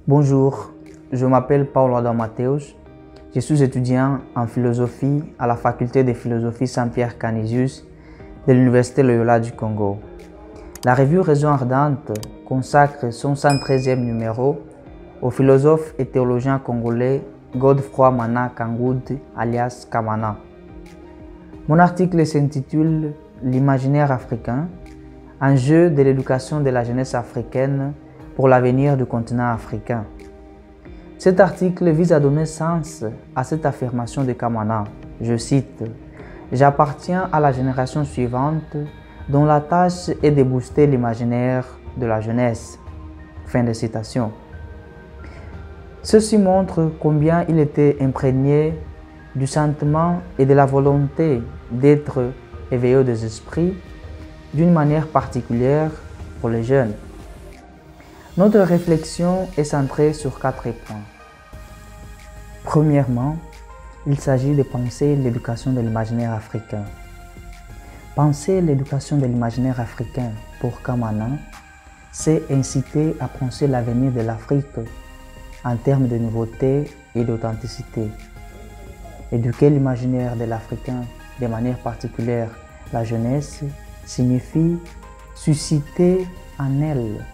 Bonjour, je m'appelle Paulo Adam Mateus. Je suis étudiant en philosophie à la faculté de philosophie Saint-Pierre Canisius de l'Université Loyola du Congo. La revue Raison Ardente consacre son 113e numéro au philosophe et théologien congolais Godefroy Mana Kangoud alias Kamana. Mon article s'intitule « L'imaginaire africain, enjeu de l'éducation de la jeunesse africaine pour l'avenir du continent africain ». Cet article vise à donner sens à cette affirmation de Kamana. Je cite « J'appartiens à la génération suivante dont la tâche est de booster l'imaginaire de la jeunesse ». Fin de citation. Ceci montre combien il était imprégné du sentiment et de la volonté d'être éveillé des esprits d'une manière particulière pour les jeunes. Notre réflexion est centrée sur 4 points. Premièrement, il s'agit de penser l'éducation de l'imaginaire africain. Penser l'éducation de l'imaginaire africain pour Kamana, c'est inciter à penser l'avenir de l'Afrique en termes de nouveauté et d'authenticité. Éduquer l'imaginaire de l'Africain de manière particulière la jeunesse signifie susciter en elle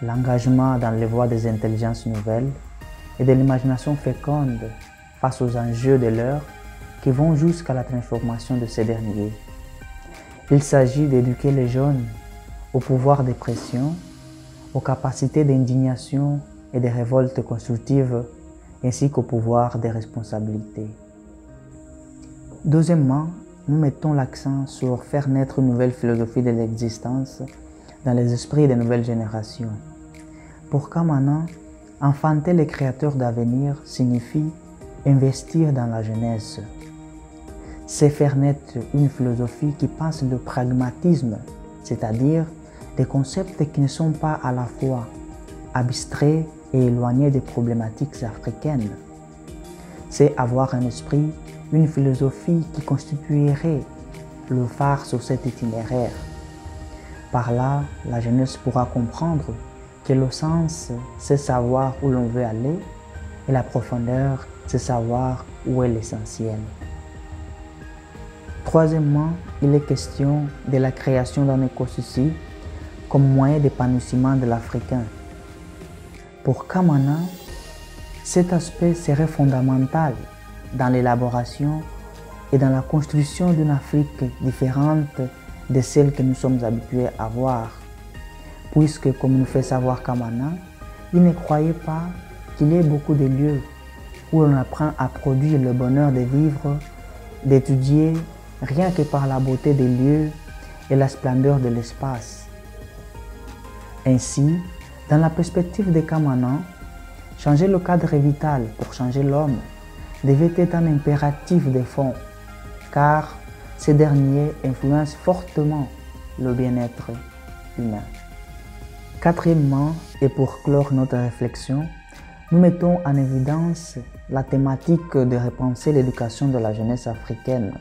l'engagement dans les voies des intelligences nouvelles et de l'imagination féconde face aux enjeux de l'heure qui vont jusqu'à la transformation de ces derniers. Il s'agit d'éduquer les jeunes au pouvoir de pression, aux capacités d'indignation et de révolte constructive, ainsi qu'au pouvoir des responsabilités. Deuxièmement, nous mettons l'accent sur faire naître une nouvelle philosophie de l'existence dans les esprits des nouvelles générations. Pour Kamana, enfanter les créateurs d'avenir signifie investir dans la jeunesse. C'est faire naître une philosophie qui pense le pragmatisme, c'est-à-dire des concepts qui ne sont pas à la fois abstraits et éloignés des problématiques africaines. C'est avoir un esprit, une philosophie qui constituerait le phare sur cet itinéraire. Par là, la jeunesse pourra comprendre que le sens, c'est savoir où l'on veut aller et la profondeur, c'est savoir où est l'essentiel. Troisièmement, il est question de la création d'un écosystème comme moyen d'épanouissement de l'Africain. Pour Kamana, cet aspect serait fondamental dans l'élaboration et dans la construction d'une Afrique différente de celle que nous sommes habitués à voir. Puisque, comme nous fait savoir Kamana, il ne croyait pas qu'il y ait beaucoup de lieux où l'on apprend à produire le bonheur de vivre, d'étudier rien que par la beauté des lieux et la splendeur de l'espace. Ainsi, dans la perspective de Kamana, changer le cadre vital pour changer l'homme devait être un impératif de fond, car ces derniers influencent fortement le bien-être humain. Quatrièmement, et pour clore notre réflexion, nous mettons en évidence la thématique de repenser l'éducation de la jeunesse africaine.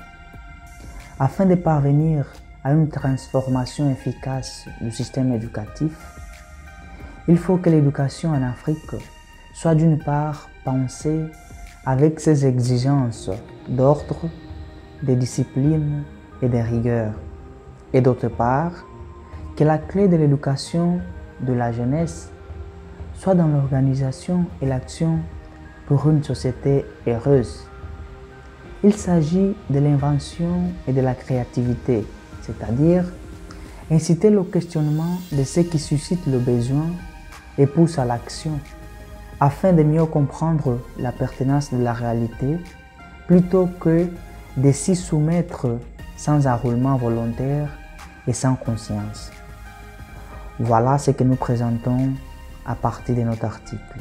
Afin de parvenir à une transformation efficace du système éducatif, il faut que l'éducation en Afrique soit d'une part pensée avec ses exigences d'ordre, de discipline et de rigueur, et d'autre part, que la clé de l'éducation de la jeunesse soit dans l'organisation et l'action pour une société heureuse. Il s'agit de l'invention et de la créativité, c'est-à-dire inciter le questionnement de ce qui suscite le besoin et pousse à l'action, afin de mieux comprendre la pertinence de la réalité, plutôt que de s'y soumettre sans enrôlement volontaire et sans conscience. Voilà ce que nous présentons à partir de notre article.